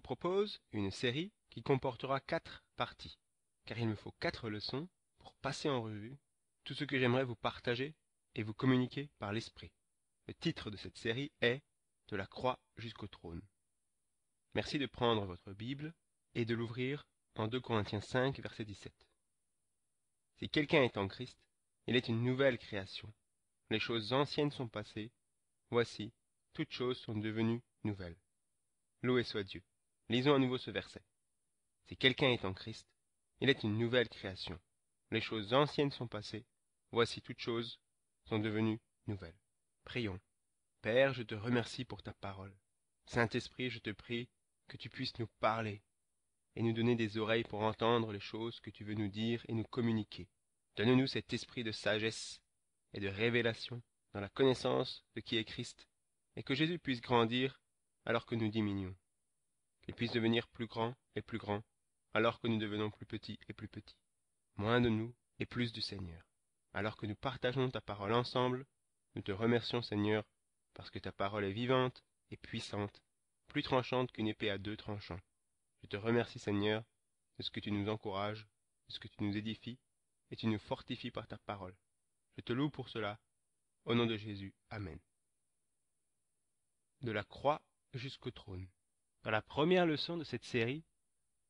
propose une série qui comportera 4 parties, car il me faut 4 leçons pour passer en revue tout ce que j'aimerais vous partager et vous communiquer par l'esprit. Le titre de cette série est « De la croix jusqu'au trône ». Merci de prendre votre Bible et de l'ouvrir en 2 Corinthiens 5, verset 17. Si quelqu'un est en Christ, il est une nouvelle création. Les choses anciennes sont passées, voici, toutes choses sont devenues nouvelles. Loué soit Dieu. Lisons à nouveau ce verset. Si quelqu'un est en Christ, il est une nouvelle création. Les choses anciennes sont passées, voici toutes choses sont devenues nouvelles. Prions. Père, je te remercie pour ta parole. Saint-Esprit, je te prie que tu puisses nous parler et nous donner des oreilles pour entendre les choses que tu veux nous dire et nous communiquer. Donne-nous cet esprit de sagesse et de révélation dans la connaissance de qui est Christ, et que Jésus puisse grandir alors que nous diminuons, qu'il puisse devenir plus grand et plus grand alors que nous devenons plus petits et plus petits, moins de nous et plus du Seigneur. Alors que nous partageons ta parole ensemble, nous te remercions Seigneur, parce que ta parole est vivante et puissante, plus tranchante qu'une épée à 2 tranchants. Je te remercie Seigneur de ce que tu nous encourages, de ce que tu nous édifies, et tu nous fortifies par ta parole. Je te loue pour cela, au nom de Jésus. Amen. De la croix jusqu'au trône. Dans la première leçon de cette série,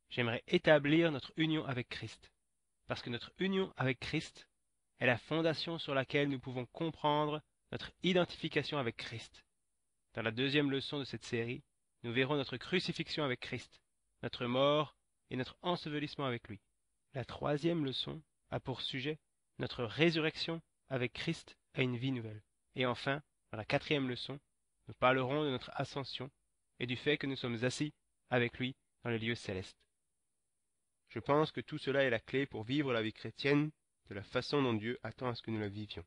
j'aimerais établir notre union avec Christ, parce que notre union avec Christ est la fondation sur laquelle nous pouvons comprendre notre identification avec Christ. Dans la deuxième leçon de cette série, nous verrons notre crucifixion avec Christ, notre mort et notre ensevelissement avec lui. La troisième leçon a pour sujet notre résurrection avec Christ à une vie nouvelle. Et enfin, dans la quatrième leçon, nous parlerons de notre ascension et du fait que nous sommes assis avec lui dans les lieux célestes. Je pense que tout cela est la clé pour vivre la vie chrétienne de la façon dont Dieu attend à ce que nous la vivions.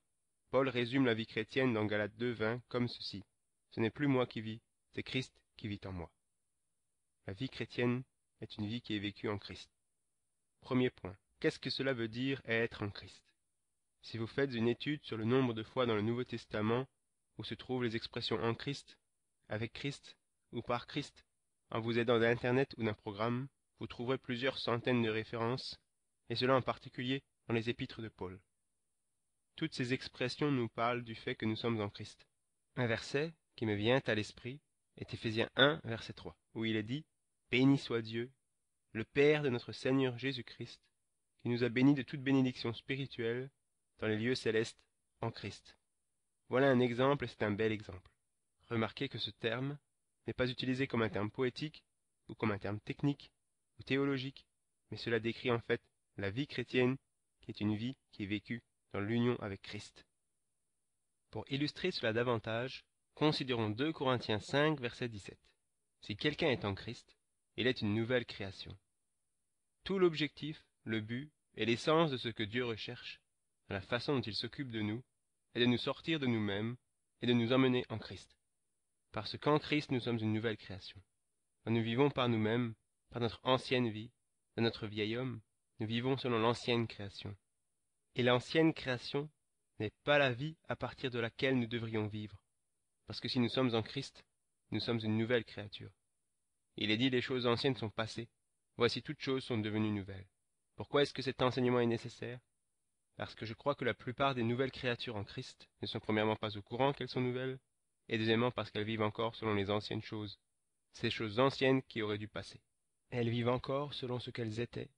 Paul résume la vie chrétienne dans Galates 2:20 comme ceci. Ce n'est plus moi qui vis, c'est Christ qui vit en moi. La vie chrétienne est une vie qui est vécue en Christ. Premier point. Qu'est-ce que cela veut dire être en Christ? Si vous faites une étude sur le nombre de fois dans le Nouveau Testament où se trouvent les expressions en Christ, avec Christ ou par Christ, en vous aidant d'Internet ou d'un programme, vous trouverez plusieurs centaines de références, et cela en particulier dans les épîtres de Paul. Toutes ces expressions nous parlent du fait que nous sommes en Christ. Un verset qui me vient à l'esprit est Éphésiens 1, verset 3, où il est dit « Béni soit Dieu, le Père de notre Seigneur Jésus-Christ, qui nous a bénis de toute bénédiction spirituelle dans les lieux célestes en Christ. » Voilà un exemple et c'est un bel exemple. Remarquez que ce terme n'est pas utilisé comme un terme poétique ou comme un terme technique ou théologique, mais cela décrit en fait la vie chrétienne qui est une vie qui est vécue dans l'union avec Christ. Pour illustrer cela davantage, considérons 2 Corinthiens 5, verset 17. Si quelqu'un est en Christ, il est une nouvelle création. Tout l'objectif, le but et l'essence de ce que Dieu recherche, dans la façon dont il s'occupe de nous, est de nous sortir de nous-mêmes et de nous emmener en Christ. Parce qu'en Christ, nous sommes une nouvelle création. Quand nous vivons par nous-mêmes, par notre ancienne vie, de notre vieil homme, nous vivons selon l'ancienne création. Et l'ancienne création n'est pas la vie à partir de laquelle nous devrions vivre. Parce que si nous sommes en Christ, nous sommes une nouvelle créature. Il est dit les choses anciennes sont passées, voici toutes choses sont devenues nouvelles. Pourquoi est-ce que cet enseignement est nécessaire? Parce que je crois que la plupart des nouvelles créatures en Christ ne sont premièrement pas au courant qu'elles sont nouvelles, et deuxièmement parce qu'elles vivent encore selon les anciennes choses, ces choses anciennes qui auraient dû passer. Elles vivent encore selon ce qu'elles étaient,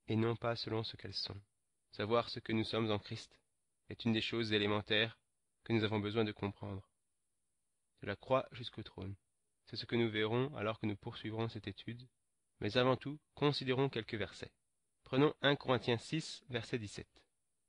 et non pas selon ce qu'elles sont. Savoir ce que nous sommes en Christ est une des choses élémentaires que nous avons besoin de comprendre. De la croix jusqu'au trône. C'est ce que nous verrons alors que nous poursuivrons cette étude, mais avant tout, considérons quelques versets. Prenons 1 Corinthiens 6, verset 17.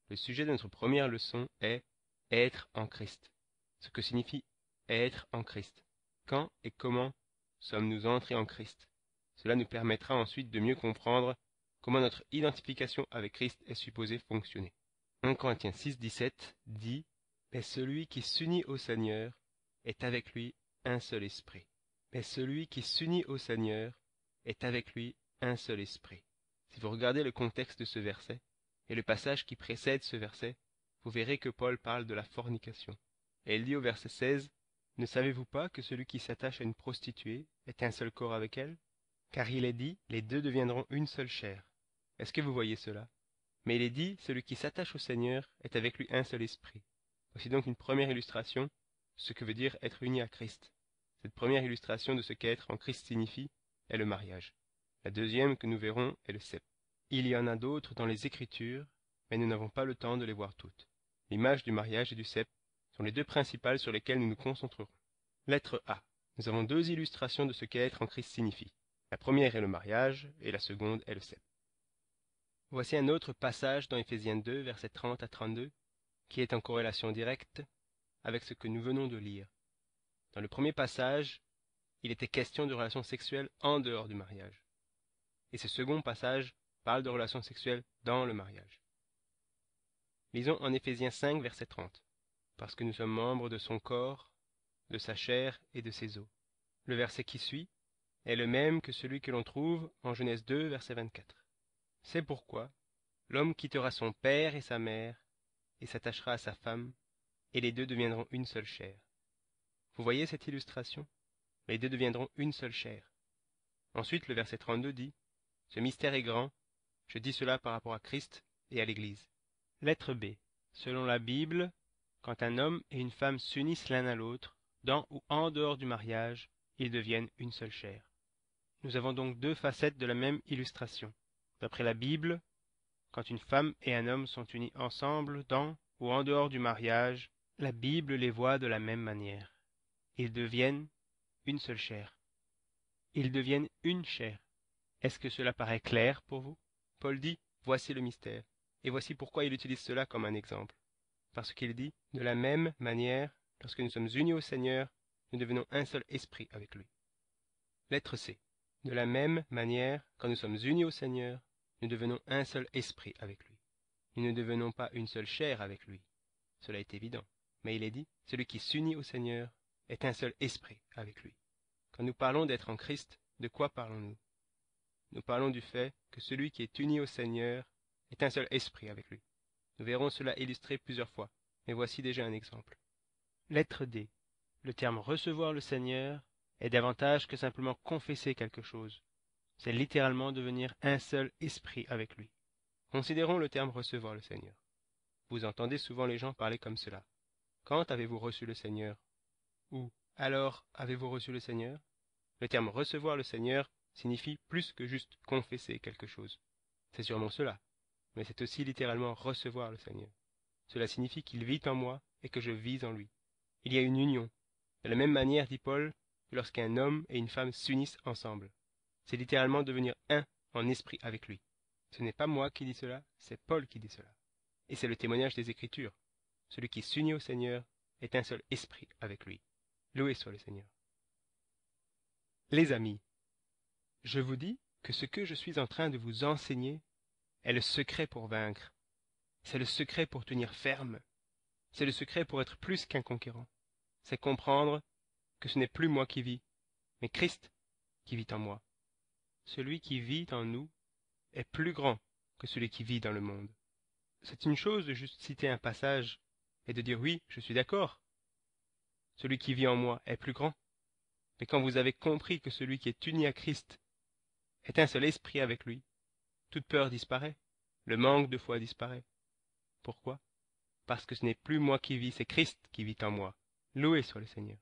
Le sujet de notre première leçon est « être en Christ », ce que signifie « être en Christ ». Quand et comment sommes-nous entrés en Christ? Cela nous permettra ensuite de mieux comprendre comment notre identification avec Christ est supposée fonctionner. 1 Corinthiens 6, 17 dit « Mais celui qui s'unit au Seigneur est avec lui un seul esprit. Mais celui qui s'unit au Seigneur est avec lui un seul esprit. » Si vous regardez le contexte de ce verset, et le passage qui précède ce verset, vous verrez que Paul parle de la fornication. Et il dit au verset 16, « Ne savez-vous pas que celui qui s'attache à une prostituée est un seul corps avec elle? Car il est dit, les deux deviendront une seule chair. Est-ce que vous voyez cela? Mais il est dit, celui qui s'attache au Seigneur est avec lui un seul esprit. Voici donc une première illustration de ce que veut dire être uni à Christ. Cette première illustration de ce qu'être en Christ signifie est le mariage. La deuxième que nous verrons est le cep. Il y en a d'autres dans les Écritures, mais nous n'avons pas le temps de les voir toutes. L'image du mariage et du cep sont les deux principales sur lesquelles nous nous concentrerons. Lettre A. Nous avons deux illustrations de ce qu'être en Christ signifie. La première est le mariage et la seconde est le cep. Voici un autre passage dans Éphésiens 2, versets 30 à 32, qui est en corrélation directe avec ce que nous venons de lire. Dans le premier passage, il était question de relations sexuelles en dehors du mariage. Et ce second passage parle de relations sexuelles dans le mariage. Lisons en Éphésiens 5, verset 30. Parce que nous sommes membres de son corps, de sa chair et de ses os. Le verset qui suit est le même que celui que l'on trouve en Genèse 2, verset 24. C'est pourquoi l'homme quittera son père et sa mère et s'attachera à sa femme, et les deux deviendront une seule chair. Vous voyez cette illustration? Les deux deviendront une seule chair. Ensuite, le verset 32 dit « Ce mystère est grand, je dis cela par rapport à Christ et à l'Église. » Lettre B. Selon la Bible, quand un homme et une femme s'unissent l'un à l'autre, dans ou en dehors du mariage, ils deviennent une seule chair. Nous avons donc deux facettes de la même illustration. D'après la Bible, quand une femme et un homme sont unis ensemble dans ou en dehors du mariage, la Bible les voit de la même manière. Ils deviennent une seule chair. Ils deviennent une chair. Est-ce que cela paraît clair pour vous? Paul dit, voici le mystère. Et voici pourquoi il utilise cela comme un exemple. Parce qu'il dit, de la même manière, lorsque nous sommes unis au Seigneur, nous devenons un seul esprit avec lui. Lettre C. De la même manière, quand nous sommes unis au Seigneur, nous devenons un seul esprit avec lui. Nous ne devenons pas une seule chair avec lui. Cela est évident. Mais il est dit, celui qui s'unit au Seigneur est un seul esprit avec lui. Quand nous parlons d'être en Christ, de quoi parlons-nous? Nous parlons du fait que celui qui est uni au Seigneur est un seul esprit avec lui. Nous verrons cela illustré plusieurs fois, mais voici déjà un exemple. Lettre D. Le terme recevoir le Seigneur est davantage que simplement confesser quelque chose. C'est littéralement devenir un seul esprit avec lui. Considérons le terme recevoir le Seigneur. Vous entendez souvent les gens parler comme cela. Quand avez-vous reçu le Seigneur? Ou alors avez-vous reçu le Seigneur? Le terme recevoir le Seigneur signifie plus que juste confesser quelque chose. C'est sûrement cela, mais c'est aussi littéralement recevoir le Seigneur. Cela signifie qu'il vit en moi et que je vis en lui. Il y a une union. De la même manière, dit Paul, que lorsqu'un homme et une femme s'unissent ensemble. C'est littéralement devenir un en esprit avec lui. Ce n'est pas moi qui dis cela, c'est Paul qui dit cela. Et c'est le témoignage des Écritures. Celui qui s'unit au Seigneur est un seul esprit avec lui. Loué soit le Seigneur. Les amis, je vous dis que ce que je suis en train de vous enseigner est le secret pour vaincre. C'est le secret pour tenir ferme. C'est le secret pour être plus qu'un conquérant. C'est comprendre que ce n'est plus moi qui vis, mais Christ qui vit en moi. Celui qui vit en nous est plus grand que celui qui vit dans le monde. C'est une chose de juste citer un passage et de dire oui, je suis d'accord. Celui qui vit en moi est plus grand. Mais quand vous avez compris que celui qui est uni à Christ est un seul esprit avec lui, toute peur disparaît, le manque de foi disparaît. Pourquoi? Parce que ce n'est plus moi qui vis, c'est Christ qui vit en moi. Loué soit le Seigneur.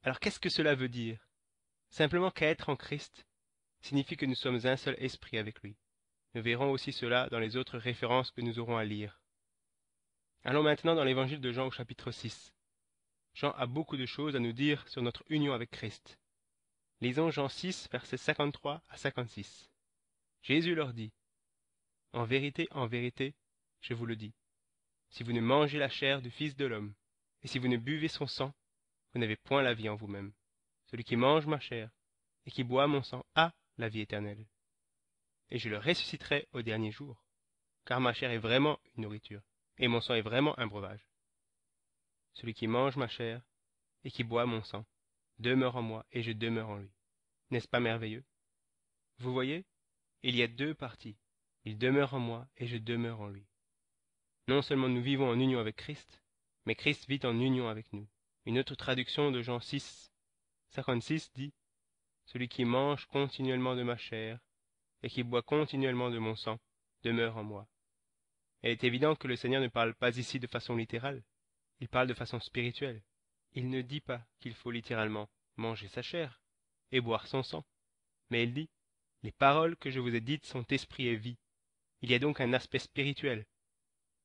Alors qu'est-ce que cela veut dire? Simplement qu'être en Christ signifie que nous sommes un seul esprit avec lui. Nous verrons aussi cela dans les autres références que nous aurons à lire. Allons maintenant dans l'évangile de Jean au chapitre 6. Jean a beaucoup de choses à nous dire sur notre union avec Christ. Lisons Jean 6, versets 53 à 56. Jésus leur dit, « en vérité, je vous le dis, si vous ne mangez la chair du Fils de l'homme, et si vous ne buvez son sang, vous n'avez point la vie en vous-même. Celui qui mange ma chair et qui boit mon sang a la vie éternelle. Et je le ressusciterai au dernier jour, car ma chair est vraiment une nourriture, et mon sang est vraiment un breuvage. Celui qui mange ma chair et qui boit mon sang demeure en moi, et je demeure en lui. N'est-ce pas merveilleux? Vous voyez, il y a deux parties. Il demeure en moi, et je demeure en lui. Non seulement nous vivons en union avec Christ, mais Christ vit en union avec nous. Une autre traduction de Jean 6, 56 dit « celui qui mange continuellement de ma chair et qui boit continuellement de mon sang demeure en moi. Il est évident que le Seigneur ne parle pas ici de façon littérale, il parle de façon spirituelle. Il ne dit pas qu'il faut littéralement manger sa chair et boire son sang, mais il dit « Les paroles que je vous ai dites sont esprit et vie ». Il y a donc un aspect spirituel.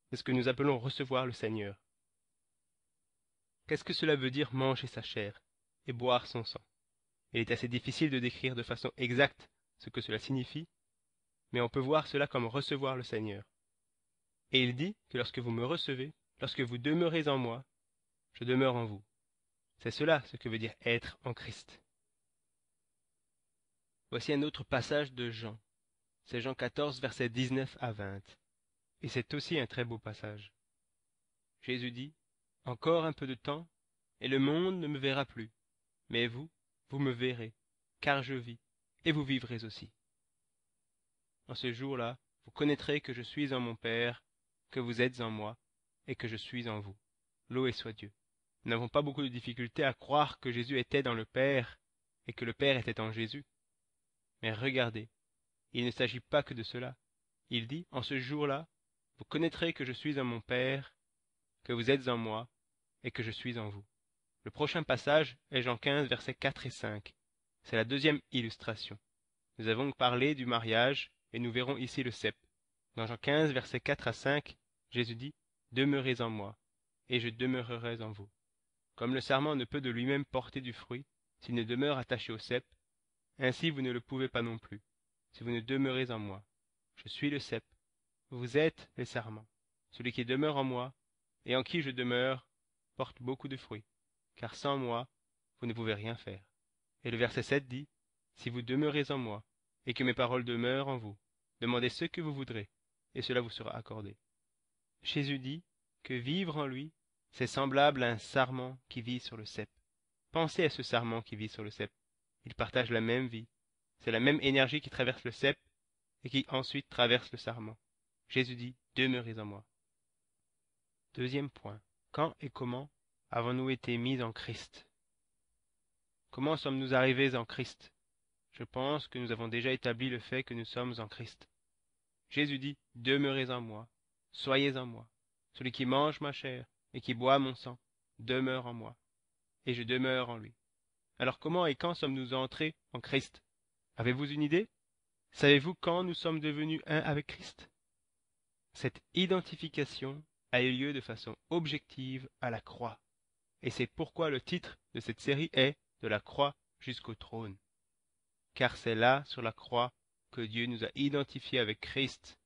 C'est ce que nous appelons recevoir le Seigneur. Qu'est-ce que cela veut dire manger sa chair et boire son sang? Il est assez difficile de décrire de façon exacte ce que cela signifie, mais on peut voir cela comme recevoir le Seigneur. Et il dit que lorsque vous me recevez, lorsque vous demeurez en moi, je demeure en vous. C'est cela ce que veut dire être en Christ. Voici un autre passage de Jean. C'est Jean 14, versets 19 à 20. Et c'est aussi un très beau passage. Jésus dit, « Encore un peu de temps, et le monde ne me verra plus. Mais vous, vous me verrez, car je vis, et vous vivrez aussi. En ce jour-là, vous connaîtrez que je suis en mon Père, que vous êtes en moi, et que je suis en vous. Loué soit Dieu. » Nous n'avons pas beaucoup de difficultés à croire que Jésus était dans le Père, et que le Père était en Jésus. Mais regardez, il ne s'agit pas que de cela. Il dit, « En ce jour-là, vous connaîtrez que je suis en mon Père, que vous êtes en moi, et que je suis en vous. » Le prochain passage est Jean 15, versets 4 et 5. C'est la deuxième illustration. Nous avons parlé du mariage, et nous verrons ici le cep. Dans Jean 15, versets 4 à 5, Jésus dit, « Demeurez en moi, et je demeurerai en vous. » Comme le sarment ne peut de lui-même porter du fruit, s'il ne demeure attaché au cep, ainsi vous ne le pouvez pas non plus, si vous ne demeurez en moi. Je suis le cep, vous êtes les sarments. Celui qui demeure en moi, et en qui je demeure, porte beaucoup de fruits, car sans moi, vous ne pouvez rien faire. Et le verset 7 dit, « Si vous demeurez en moi, et que mes paroles demeurent en vous, demandez ce que vous voudrez, et cela vous sera accordé. » Jésus dit que vivre en lui, c'est semblable à un sarment qui vit sur le cep. Pensez à ce sarment qui vit sur le cep. Il partage la même vie. C'est la même énergie qui traverse le cep et qui ensuite traverse le sarment. Jésus dit, demeurez en moi. Deuxième point. Quand et comment avons-nous été mis en Christ? Comment sommes-nous arrivés en Christ? Je pense que nous avons déjà établi le fait que nous sommes en Christ. Jésus dit, demeurez en moi, soyez en moi. Celui qui mange ma chair et qui boit mon sang demeure en moi, et je demeure en lui. Alors comment et quand sommes-nous entrés en Christ? Avez-vous une idée? Savez-vous quand nous sommes devenus un avec Christ? Cette identification a eu lieu de façon objective à la croix, et c'est pourquoi le titre de cette série est « De la croix jusqu'au trône ». Car c'est là, sur la croix, que Dieu nous a identifiés avec Christ,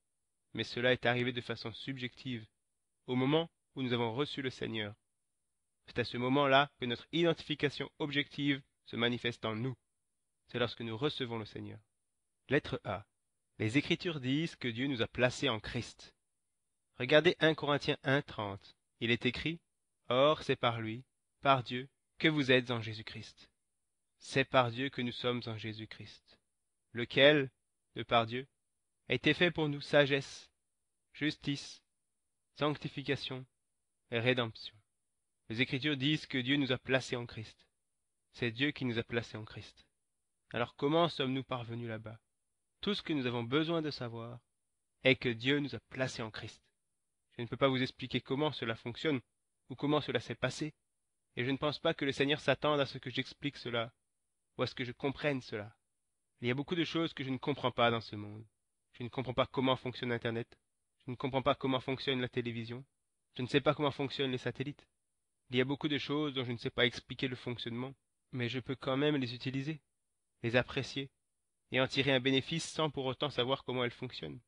mais cela est arrivé de façon subjective, au moment où nous avons reçu le Seigneur. C'est à ce moment-là que notre identification objective se manifeste en nous. C'est lorsque nous recevons le Seigneur. Lettre A. Les Écritures disent que Dieu nous a placés en Christ. Regardez 1 Corinthiens 1:30. Il est écrit « Or c'est par lui, par Dieu, que vous êtes en Jésus-Christ. » C'est par Dieu que nous sommes en Jésus-Christ, lequel, de par Dieu, a été fait pour nous sagesse, justice, sanctification et rédemption. Les Écritures disent que Dieu nous a placés en Christ. C'est Dieu qui nous a placés en Christ. Alors comment sommes-nous parvenus là-bas? Tout ce que nous avons besoin de savoir est que Dieu nous a placés en Christ. Je ne peux pas vous expliquer comment cela fonctionne ou comment cela s'est passé, et je ne pense pas que le Seigneur s'attende à ce que j'explique cela ou à ce que je comprenne cela. Il y a beaucoup de choses que je ne comprends pas dans ce monde. Je ne comprends pas comment fonctionne Internet. Je ne comprends pas comment fonctionne la télévision. Je ne sais pas comment fonctionnent les satellites. Il y a beaucoup de choses dont je ne sais pas expliquer le fonctionnement, mais je peux quand même les utiliser, les apprécier, et en tirer un bénéfice sans pour autant savoir comment elles fonctionnent.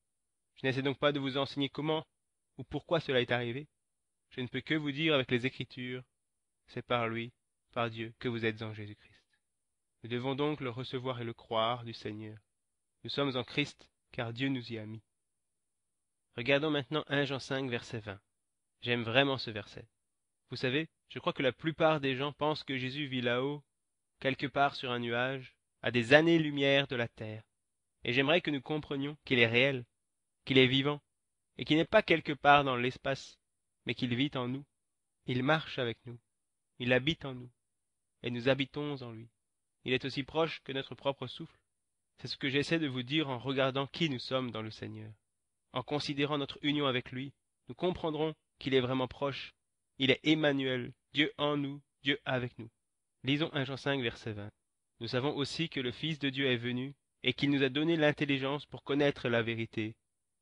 Je n'essaie donc pas de vous enseigner comment ou pourquoi cela est arrivé. Je ne peux que vous dire avec les Écritures, c'est par lui, par Dieu, que vous êtes en Jésus-Christ. Nous devons donc le recevoir et le croire du Seigneur. Nous sommes en Christ, car Dieu nous y a mis. Regardons maintenant 1 Jean 5, verset 20. J'aime vraiment ce verset. Vous savez, je crois que la plupart des gens pensent que Jésus vit là-haut, quelque part sur un nuage, à des années-lumière de la terre. Et j'aimerais que nous comprenions qu'il est réel, qu'il est vivant, et qu'il n'est pas quelque part dans l'espace, mais qu'il vit en nous. Il marche avec nous, il habite en nous, et nous habitons en lui. Il est aussi proche que notre propre souffle. C'est ce que j'essaie de vous dire en regardant qui nous sommes dans le Seigneur. En considérant notre union avec lui, nous comprendrons qu'il est vraiment proche. Il est Emmanuel, Dieu en nous, Dieu avec nous. Lisons 1 Jean 5, verset 20. Nous savons aussi que le Fils de Dieu est venu, et qu'il nous a donné l'intelligence pour connaître la vérité.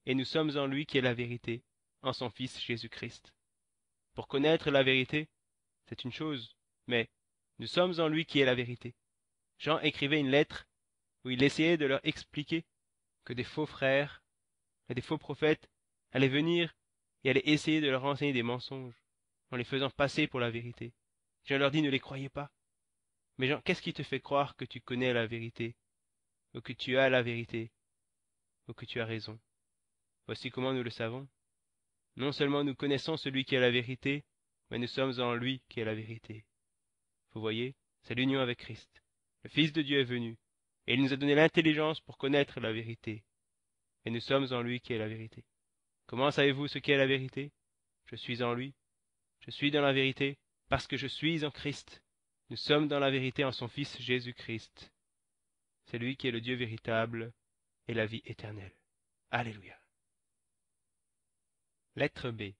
Et nous sommes en lui qui est la vérité, en son Fils Jésus-Christ. Pour connaître la vérité, c'est une chose, mais nous sommes en lui qui est la vérité. Jean écrivait une lettre où il essayait de leur expliquer que des faux frères et des faux prophètes allaient venir et allaient essayer de leur enseigner des mensonges, en les faisant passer pour la vérité. Jean leur dit, ne les croyez pas. Mais Jean, qu'est-ce qui te fait croire que tu connais la vérité, ou que tu as la vérité, ou que tu as raison? Voici comment nous le savons. Non seulement nous connaissons celui qui est la vérité, mais nous sommes en lui qui est la vérité. Vous voyez, c'est l'union avec Christ. Le Fils de Dieu est venu, et il nous a donné l'intelligence pour connaître la vérité. Et nous sommes en lui qui est la vérité. Comment savez-vous ce qu'est la vérité? Je suis en lui. Je suis dans la vérité, parce que je suis en Christ. Nous sommes dans la vérité en son Fils Jésus-Christ. C'est lui qui est le Dieu véritable et la vie éternelle. Alléluia. Lettre B.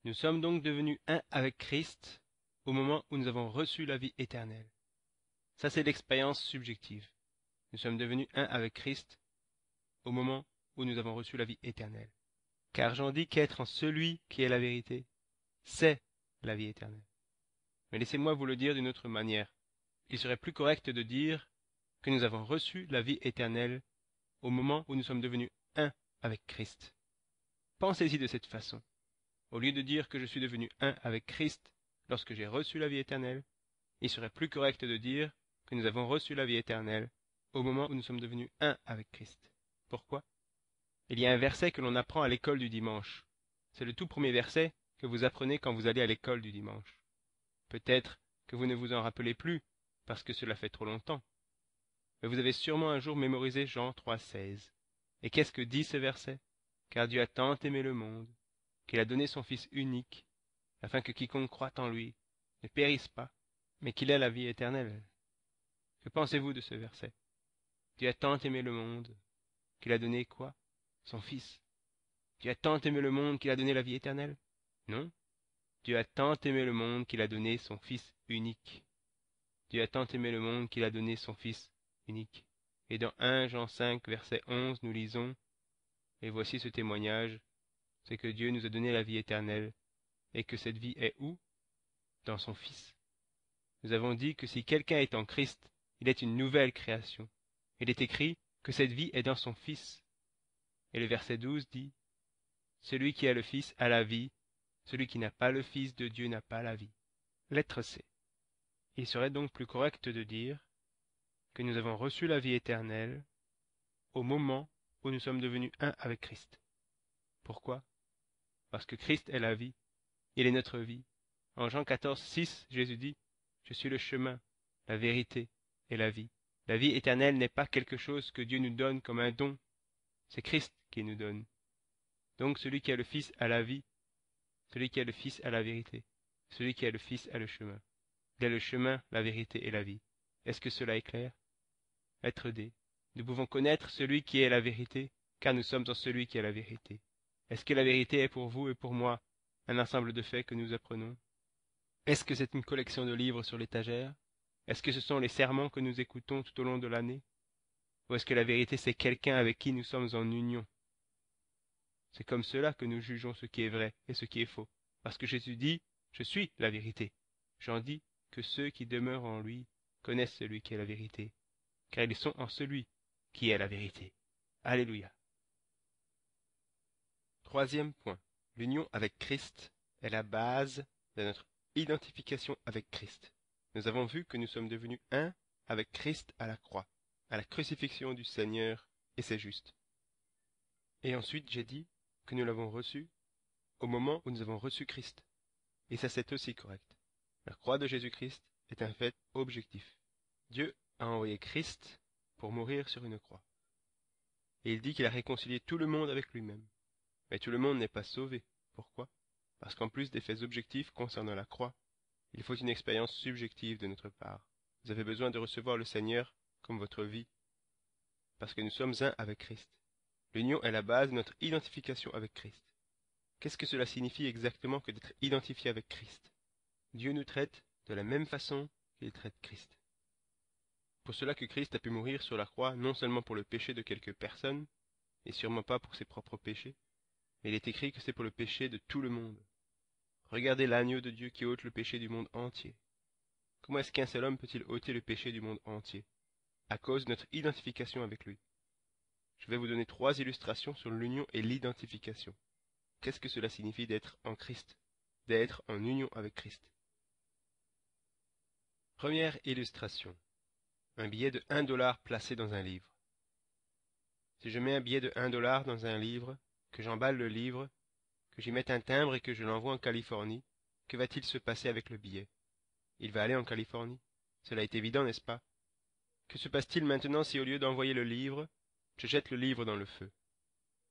Nous sommes donc devenus un avec Christ au moment où nous avons reçu la vie éternelle. Ça, c'est l'expérience subjective. Nous sommes devenus un avec Christ au moment où nous avons reçu la vie éternelle. Car Jean dit qu'être en celui qui est la vérité, c'est la vie éternelle. Mais laissez-moi vous le dire d'une autre manière. Il serait plus correct de dire que nous avons reçu la vie éternelle au moment où nous sommes devenus un avec Christ. Pensez-y de cette façon. Au lieu de dire que je suis devenu un avec Christ lorsque j'ai reçu la vie éternelle, il serait plus correct de dire que nous avons reçu la vie éternelle au moment où nous sommes devenus un avec Christ. Pourquoi? Il y a un verset que l'on apprend à l'école du dimanche. C'est le tout premier verset que vous apprenez quand vous allez à l'école du dimanche. Peut-être que vous ne vous en rappelez plus, parce que cela fait trop longtemps. Mais vous avez sûrement un jour mémorisé Jean 3,16. Et qu'est-ce que dit ce verset? Car Dieu a tant aimé le monde, qu'il a donné son Fils unique, afin que quiconque croit en lui ne périsse pas, mais qu'il ait la vie éternelle. Que pensez-vous de ce verset? Dieu a tant aimé le monde, qu'il a donné quoi? Son Fils. Dieu a tant aimé le monde qu'il a donné la vie éternelle? Non. Dieu a tant aimé le monde qu'il a donné son Fils unique. Dieu a tant aimé le monde qu'il a donné son Fils unique. Et dans 1 Jean 5, verset 11, nous lisons, et voici ce témoignage, c'est que Dieu nous a donné la vie éternelle, et que cette vie est où? Dans son Fils. Nous avons dit que si quelqu'un est en Christ, il est une nouvelle création. Il est écrit que cette vie est dans son Fils. Et le verset 12 dit, celui qui a le Fils a la vie, celui qui n'a pas le Fils de Dieu n'a pas la vie. Lettre C. Il serait donc plus correct de dire que nous avons reçu la vie éternelle au moment où nous sommes devenus un avec Christ. Pourquoi? Parce que Christ est la vie, il est notre vie. En Jean 14, 6, Jésus dit, « Je suis le chemin, la vérité et la vie. » La vie éternelle n'est pas quelque chose que Dieu nous donne comme un don, c'est Christ qui nous donne. Donc celui qui a le Fils a la vie, celui qui a le Fils a la vérité, celui qui a le Fils a le chemin. Il est le chemin, la vérité et la vie. Est-ce que cela est clair? Lettre D. Nous pouvons connaître celui qui est la vérité, car nous sommes en celui qui est la vérité. Est-ce que la vérité est pour vous et pour moi un ensemble de faits que nous apprenons? Est-ce que c'est une collection de livres sur l'étagère? Est-ce que ce sont les sermons que nous écoutons tout au long de l'année? Ou est-ce que la vérité c'est quelqu'un avec qui nous sommes en union? C'est comme cela que nous jugeons ce qui est vrai et ce qui est faux. Parce que Jésus dit, je suis la vérité. J'en dis que ceux qui demeurent en lui connaissent celui qui est la vérité, car ils sont en celui qui est la vérité. Alléluia. Troisième point. L'union avec Christ est la base de notre identification avec Christ. Nous avons vu que nous sommes devenus un avec Christ à la croix, à la crucifixion du Seigneur, et c'est juste. Et ensuite j'ai dit que nous l'avons reçu au moment où nous avons reçu Christ. Et ça c'est aussi correct. La croix de Jésus-Christ est un fait objectif. Dieu a envoyé Christ pour mourir sur une croix. Et il dit qu'il a réconcilié tout le monde avec lui-même. Mais tout le monde n'est pas sauvé. Pourquoi? Parce qu'en plus des faits objectifs concernant la croix, il faut une expérience subjective de notre part. Vous avez besoin de recevoir le Seigneur comme votre vie, parce que nous sommes un avec Christ. L'union est la base de notre identification avec Christ. Qu'est-ce que cela signifie exactement que d'être identifié avec Christ? Dieu nous traite de la même façon qu'il traite Christ. Pour cela que Christ a pu mourir sur la croix, non seulement pour le péché de quelques personnes, et sûrement pas pour ses propres péchés, mais il est écrit que c'est pour le péché de tout le monde. Regardez l'agneau de Dieu qui ôte le péché du monde entier. Comment est-ce qu'un seul homme peut-il ôter le péché du monde entier? À cause de notre identification avec lui. Je vais vous donner 3 illustrations sur l'union et l'identification. Qu'est-ce que cela signifie d'être en Christ, d'être en union avec Christ? Première illustration. Un billet de 1 dollar placé dans un livre. Si je mets un billet de 1 dollar dans un livre, que j'emballe le livre, que j'y mette un timbre et que je l'envoie en Californie, que va-t-il se passer avec le billet? Il va aller en Californie. Cela est évident, n'est-ce pas? Que se passe-t-il maintenant si au lieu d'envoyer le livre, je jette le livre dans le feu?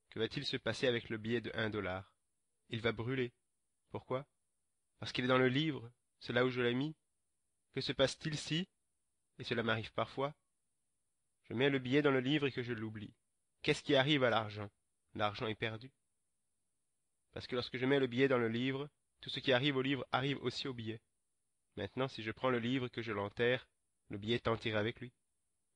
Que va-t-il se passer avec le billet de 1 dollar? Il va brûler. Pourquoi? Parce qu'il est dans le livre, c'est là où je l'ai mis. Que se passe-t-il si, et cela m'arrive parfois, je mets le billet dans le livre et que je l'oublie? Qu'est-ce qui arrive à l'argent? L'argent est perdu. Parce que lorsque je mets le billet dans le livre, tout ce qui arrive au livre arrive aussi au billet. Maintenant, si je prends le livre et que je l'enterre, le billet t'enterre avec lui.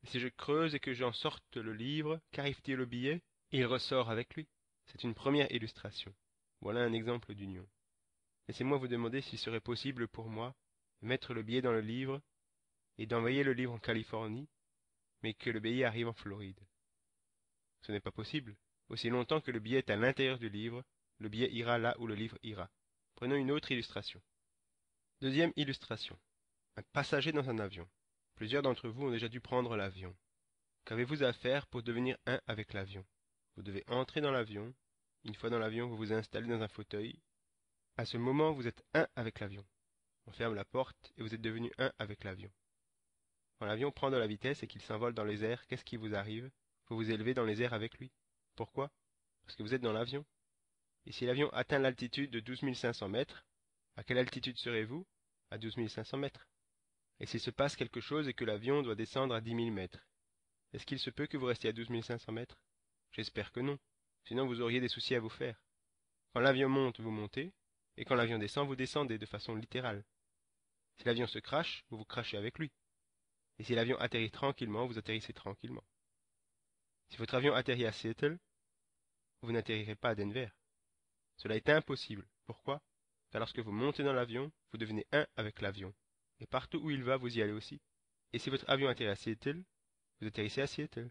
Et si je creuse et que j'en sorte le livre, qu'arrive-t-il au billet? Il ressort avec lui. C'est une première illustration. Voilà un exemple d'union. Laissez-moi vous demander s'il serait possible pour moi de mettre le billet dans le livre et d'envoyer le livre en Californie, mais que le billet arrive en Floride. Ce n'est pas possible. Aussi longtemps que le billet est à l'intérieur du livre, le billet ira là où le livre ira. Prenons une autre illustration. Deuxième illustration. Un passager dans un avion. Plusieurs d'entre vous ont déjà dû prendre l'avion. Qu'avez-vous à faire pour devenir un avec l'avion? Vous devez entrer dans l'avion. Une fois dans l'avion, vous vous installez dans un fauteuil. À ce moment, vous êtes un avec l'avion. On ferme la porte et vous êtes devenu un avec l'avion. Quand l'avion prend de la vitesse et qu'il s'envole dans les airs, qu'est-ce qui vous arrive? Vous vous élevez dans les airs avec lui. Pourquoi? Parce que vous êtes dans l'avion. Et si l'avion atteint l'altitude de 12 500 mètres, à quelle altitude serez-vous? À 12 500 mètres. Et s'il se passe quelque chose et que l'avion doit descendre à 10 000 mètres, est-ce qu'il se peut que vous restiez à 12 500 mètres? J'espère que non. Sinon vous auriez des soucis à vous faire. Quand l'avion monte, vous montez, et quand l'avion descend, vous descendez de façon littérale. Si l'avion se crache, vous vous crachez avec lui. Et si l'avion atterrit tranquillement, vous atterrissez tranquillement. Si votre avion atterrit à Seattle, vous n'atterrirez pas à Denver. Cela est impossible. Pourquoi? Car lorsque vous montez dans l'avion, vous devenez un avec l'avion. Et partout où il va, vous y allez aussi. Et si votre avion atterrit à Seattle, vous atterrissez à Seattle.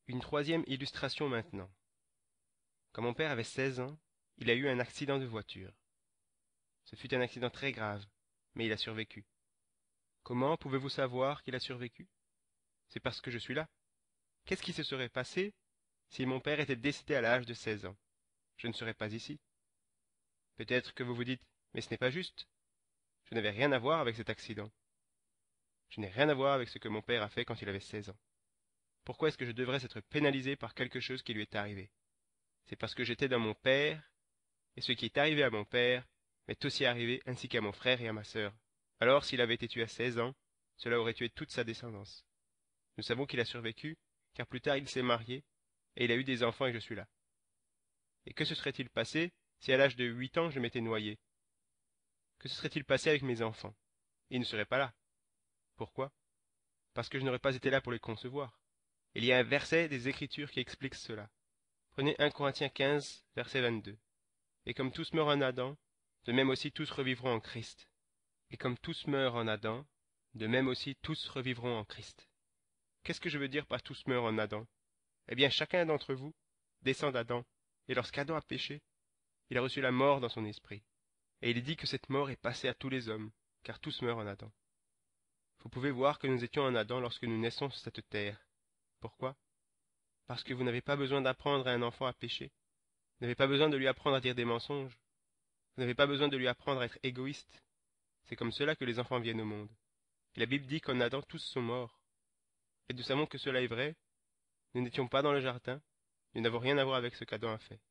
Une troisième illustration maintenant. Quand mon père avait 16 ans, il a eu un accident de voiture. Ce fut un accident très grave, mais il a survécu. Comment pouvez-vous savoir qu'il a survécu? C'est parce que je suis là. Qu'est-ce qui se serait passé si mon père était décédé à l'âge de 16 ans? Je ne serais pas ici. Peut-être que vous vous dites, mais ce n'est pas juste. Je n'avais rien à voir avec cet accident. Je n'ai rien à voir avec ce que mon père a fait quand il avait 16 ans. Pourquoi est-ce que je devrais être pénalisé par quelque chose qui lui est arrivé? C'est parce que j'étais dans mon père, et ce qui est arrivé à mon père m'est aussi arrivé ainsi qu'à mon frère et à ma sœur. Alors s'il avait été tué à 16 ans, cela aurait tué toute sa descendance. Nous savons qu'il a survécu, car plus tard il s'est marié, et il a eu des enfants et je suis là. Et que se serait-il passé si à l'âge de 8 ans je m'étais noyé? Que se serait-il passé avec mes enfants? Ils ne seraient pas là. Pourquoi? Parce que je n'aurais pas été là pour les concevoir. Il y a un verset des Écritures qui explique cela. Prenez 1 Corinthiens 15, verset 22. Et comme tous meurent en Adam, de même aussi tous revivront en Christ. Et comme tous meurent en Adam, de même aussi tous revivront en Christ. Qu'est-ce que je veux dire par tous meurent en Adam? Eh bien, chacun d'entre vous descend d'Adam, et lorsqu'Adam a péché, il a reçu la mort dans son esprit. Et il est dit que cette mort est passée à tous les hommes, car tous meurent en Adam. Vous pouvez voir que nous étions en Adam lorsque nous naissons sur cette terre. Pourquoi? Parce que vous n'avez pas besoin d'apprendre à un enfant à pécher. Vous n'avez pas besoin de lui apprendre à dire des mensonges. Vous n'avez pas besoin de lui apprendre à être égoïste. C'est comme cela que les enfants viennent au monde. Et la Bible dit qu'en Adam tous sont morts. Et nous savons que cela est vrai. Nous n'étions pas dans le jardin. Nous n'avons rien à voir avec ce qu'Adam a fait.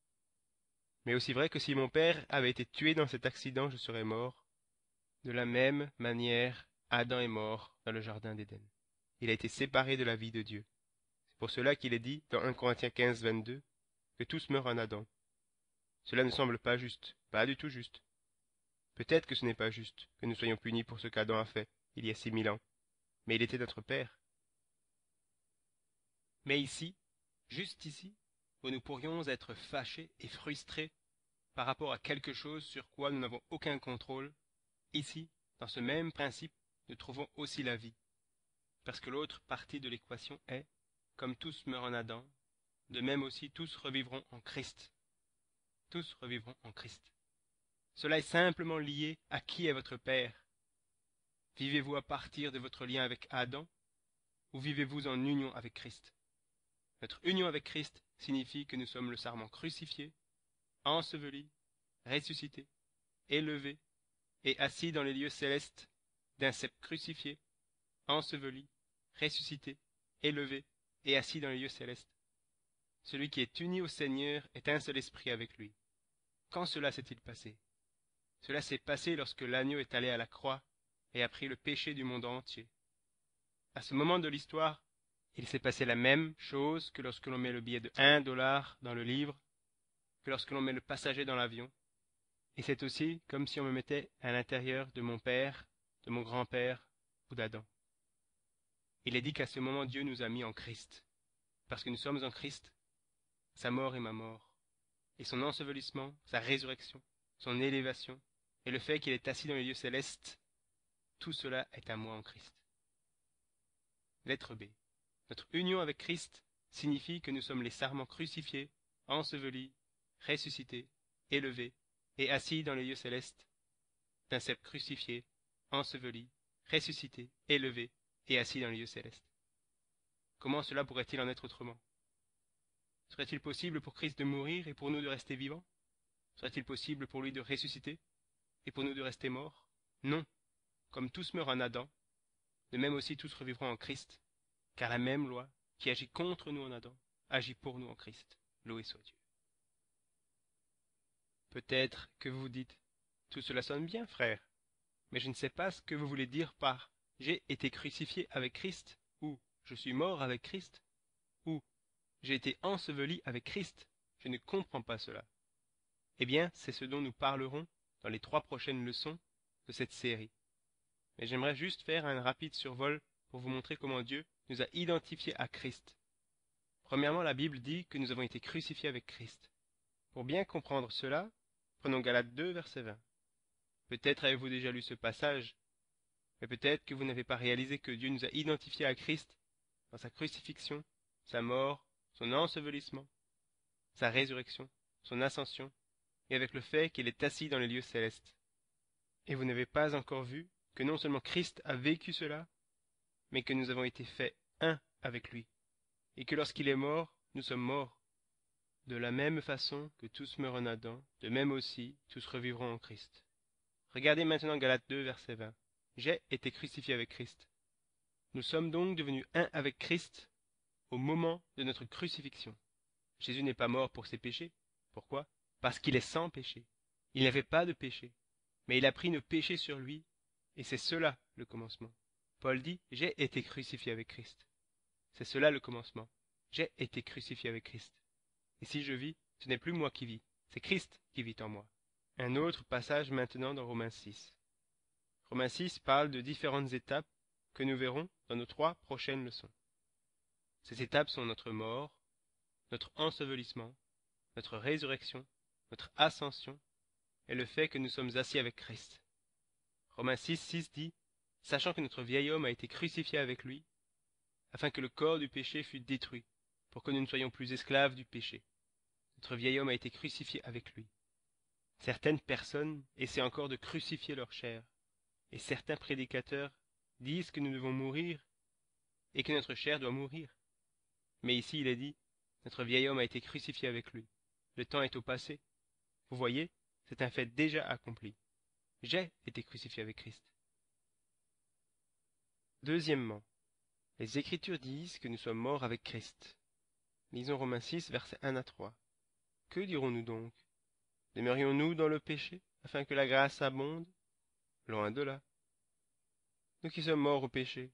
Mais aussi vrai que si mon père avait été tué dans cet accident, je serais mort. De la même manière, Adam est mort dans le jardin d'Éden. Il a été séparé de la vie de Dieu. C'est pour cela qu'il est dit dans 1 Corinthiens 15, 22 que tous meurent en Adam. Cela ne semble pas juste, pas du tout juste. Peut-être que ce n'est pas juste que nous soyons punis pour ce qu'Adam a fait il y a 6000 ans, mais il était notre père. Mais ici, juste ici, où nous pourrions être fâchés et frustrés par rapport à quelque chose sur quoi nous n'avons aucun contrôle, ici, dans ce même principe, nous trouvons aussi la vie. Parce que l'autre partie de l'équation est, comme tous meurent en Adam, de même aussi tous revivront en Christ. Tous revivront en Christ. Cela est simplement lié à qui est votre Père. Vivez-vous à partir de votre lien avec Adam, ou vivez-vous en union avec Christ? Notre union avec Christ signifie que nous sommes le sarment crucifié, enseveli, ressuscité, élevé et assis dans les lieux célestes d'un cep crucifié, enseveli, ressuscité, élevé et assis dans les lieux célestes. Celui qui est uni au Seigneur est un seul esprit avec lui. Quand cela s'est-il passé? Cela s'est passé lorsque l'agneau est allé à la croix et a pris le péché du monde entier. À ce moment de l'histoire, il s'est passé la même chose que lorsque l'on met le billet de $1 dans le livre, que lorsque l'on met le passager dans l'avion. Et c'est aussi comme si on me mettait à l'intérieur de mon père, de mon grand-père ou d'Adam. Il est dit qu'à ce moment Dieu nous a mis en Christ. Parce que nous sommes en Christ, sa mort est ma mort. Et son ensevelissement, sa résurrection, son élévation, et le fait qu'il est assis dans les lieux célestes, tout cela est à moi en Christ. Lettre B. Notre union avec Christ signifie que nous sommes les sarments crucifiés, ensevelis, ressuscités, élevés et assis dans les lieux célestes, d'un cep crucifié, enseveli, ressuscité, élevé et assis dans les lieux célestes. Comment cela pourrait-il en être autrement? Serait-il possible pour Christ de mourir et pour nous de rester vivants? Serait-il possible pour lui de ressusciter et pour nous de rester morts? Non. Comme tous meurent en Adam, de même aussi tous revivront en Christ, car la même loi qui agit contre nous en Adam agit pour nous en Christ. Loué soit Dieu. Peut-être que vous vous dites, tout cela sonne bien, frère, mais je ne sais pas ce que vous voulez dire par j'ai été crucifié avec Christ, ou je suis mort avec Christ, ou j'ai été enseveli avec Christ. Je ne comprends pas cela. Eh bien, c'est ce dont nous parlerons dans les 3 prochaines leçons de cette série. Mais j'aimerais juste faire un rapide survol pour vous montrer comment Dieu nous a identifiés à Christ. Premièrement, la Bible dit que nous avons été crucifiés avec Christ. Pour bien comprendre cela, prenons Galates 2, verset 20. Peut-être avez-vous déjà lu ce passage, mais peut-être que vous n'avez pas réalisé que Dieu nous a identifiés à Christ dans sa crucifixion, sa mort, son ensevelissement, sa résurrection, son ascension, et avec le fait qu'il est assis dans les lieux célestes. Et vous n'avez pas encore vu que non seulement Christ a vécu cela, mais que nous avons été faits un avec lui, et que lorsqu'il est mort, nous sommes morts. De la même façon que tous meurent en Adam, de même aussi tous revivront en Christ. Regardez maintenant Galates 2, verset 20. J'ai été crucifié avec Christ. Nous sommes donc devenus un avec Christ au moment de notre crucifixion. Jésus n'est pas mort pour ses péchés. Pourquoi? Parce qu'il est sans péché. Il n'avait pas de péché, mais il a pris nos péchés sur lui, et c'est cela le commencement. Paul dit, j'ai été crucifié avec Christ. C'est cela le commencement. J'ai été crucifié avec Christ. Et si je vis, ce n'est plus moi qui vis, c'est Christ qui vit en moi. Un autre passage maintenant dans Romains 6. Romains 6 parle de différentes étapes que nous verrons dans nos 3 prochaines leçons. Ces étapes sont notre mort, notre ensevelissement, notre résurrection, notre ascension et le fait que nous sommes assis avec Christ. Romains 6, 6 dit « Sachant que notre vieil homme a été crucifié avec lui, afin que le corps du péché fût détruit, pour que nous ne soyons plus esclaves du péché. Notre vieil homme a été crucifié avec lui. » Certaines personnes essaient encore de crucifier leur chair, et certains prédicateurs disent que nous devons mourir et que notre chair doit mourir. Mais ici il est dit « Notre vieil homme a été crucifié avec lui. Le temps est au passé. » Vous voyez, c'est un fait déjà accompli. J'ai été crucifié avec Christ. Deuxièmement, les Écritures disent que nous sommes morts avec Christ. Lisons Romains 6, versets 1 à 3. Que dirons-nous donc? Demeurions-nous dans le péché, afin que la grâce abonde? Loin de là. nous qui sommes morts au péché,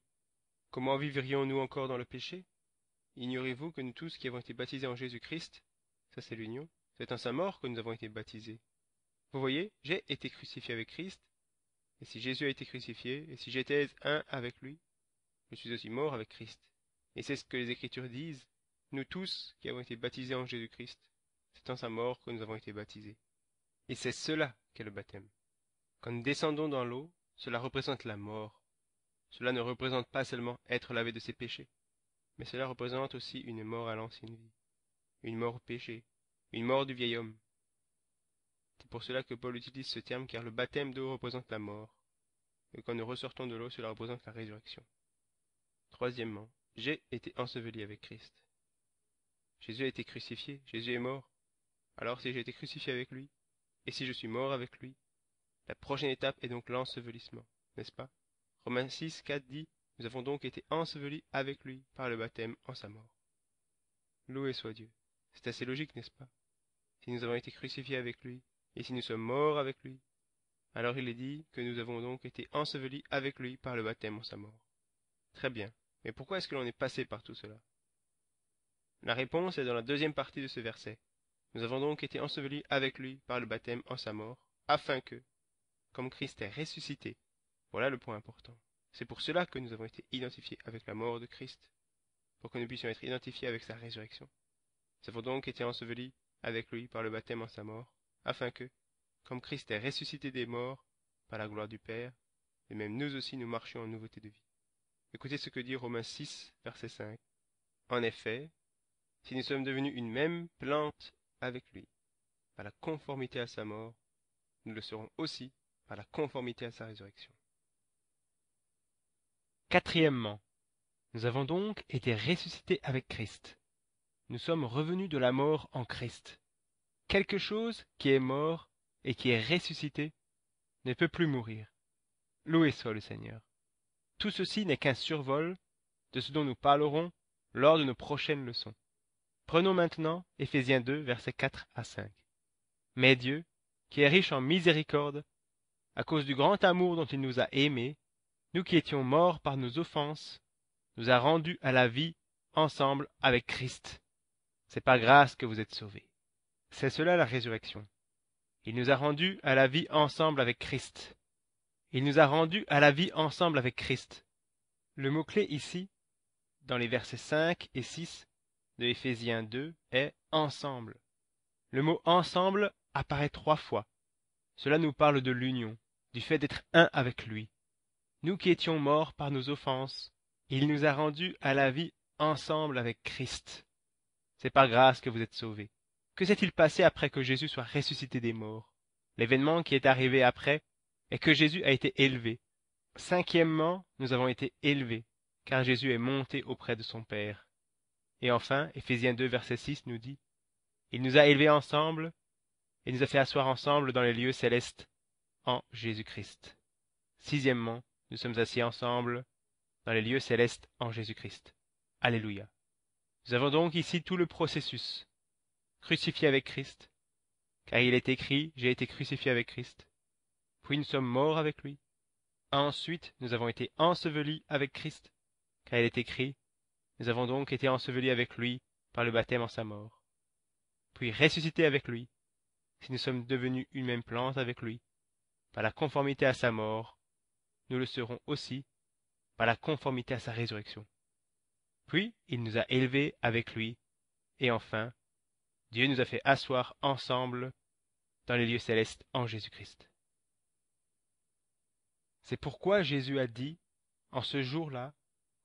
comment vivrions-nous encore dans le péché? Ignorez-vous que nous tous qui avons été baptisés en Jésus-Christ, ça c'est l'union, c'est en sa mort que nous avons été baptisés. Vous voyez, j'ai été crucifié avec Christ, et si Jésus a été crucifié, et si j'étais un avec lui, je suis aussi mort avec Christ. Et c'est ce que les Écritures disent, nous tous qui avons été baptisés en Jésus-Christ, c'est en sa mort que nous avons été baptisés. Et c'est cela qu'est le baptême. Quand nous descendons dans l'eau, cela représente la mort. Cela ne représente pas seulement être lavé de ses péchés, mais cela représente aussi une mort à l'ancienne vie, une mort au péché, une mort du vieil homme. C'est pour cela que Paul utilise ce terme, car le baptême d'eau représente la mort, et quand nous ressortons de l'eau, cela représente la résurrection. Troisièmement, j'ai été enseveli avec Christ. Jésus a été crucifié, Jésus est mort. Alors si j'ai été crucifié avec lui, et si je suis mort avec lui, la prochaine étape est donc l'ensevelissement, n'est-ce pas? Romains 6, 4 dit, nous avons donc été ensevelis avec lui par le baptême en sa mort. Loué soit Dieu. C'est assez logique, n'est-ce pas? Si nous avons été crucifiés avec lui, et si nous sommes morts avec lui, alors il est dit que nous avons donc été ensevelis avec lui par le baptême en sa mort. Très bien. Mais pourquoi est-ce que l'on est passé par tout cela? La réponse est dans la deuxième partie de ce verset. Nous avons donc été ensevelis avec lui par le baptême en sa mort, afin que, comme Christ est ressuscité, voilà le point important. C'est pour cela que nous avons été identifiés avec la mort de Christ, pour que nous puissions être identifiés avec sa résurrection. Nous avons donc été ensevelis avec lui par le baptême en sa mort, afin que, comme Christ est ressuscité des morts, par la gloire du Père, et même nous aussi nous marchions en nouveauté de vie. Écoutez ce que dit Romains 6, verset 5. En effet, si nous sommes devenus une même plante avec lui, par la conformité à sa mort, nous le serons aussi par la conformité à sa résurrection. Quatrièmement, nous avons donc été ressuscités avec Christ. Nous sommes revenus de la mort en Christ. Quelque chose qui est mort et qui est ressuscité ne peut plus mourir. Loué soit le Seigneur. Tout ceci n'est qu'un survol de ce dont nous parlerons lors de nos prochaines leçons. Prenons maintenant Éphésiens 2, versets 4 à 5. Mais Dieu, qui est riche en miséricorde, à cause du grand amour dont il nous a aimés, nous qui étions morts par nos offenses, nous a rendus à la vie ensemble avec Christ. C'est par grâce que vous êtes sauvés. C'est cela la résurrection. Il nous a rendus à la vie ensemble avec Christ. Il nous a rendus à la vie ensemble avec Christ. Le mot-clé ici, dans les versets 5 et 6 de Éphésiens 2, est « ensemble ». Le mot « ensemble » apparaît 3 fois. Cela nous parle de l'union, du fait d'être un avec lui. Nous qui étions morts par nos offenses, il nous a rendus à la vie ensemble avec Christ. C'est par grâce que vous êtes sauvés. Que s'est-il passé après que Jésus soit ressuscité des morts? L'événement qui est arrivé après est que Jésus a été élevé. Cinquièmement, nous avons été élevés, car Jésus est monté auprès de son Père. Et enfin, Éphésiens 2, verset 6 nous dit, « Il nous a élevés ensemble et nous a fait asseoir ensemble dans les lieux célestes en Jésus-Christ. » Sixièmement, nous sommes assis ensemble dans les lieux célestes en Jésus-Christ. Alléluia. Nous avons donc ici tout le processus. Crucifié avec Christ, car il est écrit, j'ai été crucifié avec Christ. Puis nous sommes morts avec lui. Ensuite, nous avons été ensevelis avec Christ, car il est écrit, nous avons donc été ensevelis avec lui par le baptême en sa mort. Puis ressuscités avec lui, si nous sommes devenus une même plante avec lui, par la conformité à sa mort, nous le serons aussi par la conformité à sa résurrection. Puis il nous a élevés avec lui, et enfin, Dieu nous a fait asseoir ensemble dans les lieux célestes en Jésus-Christ. C'est pourquoi Jésus a dit, en ce jour-là,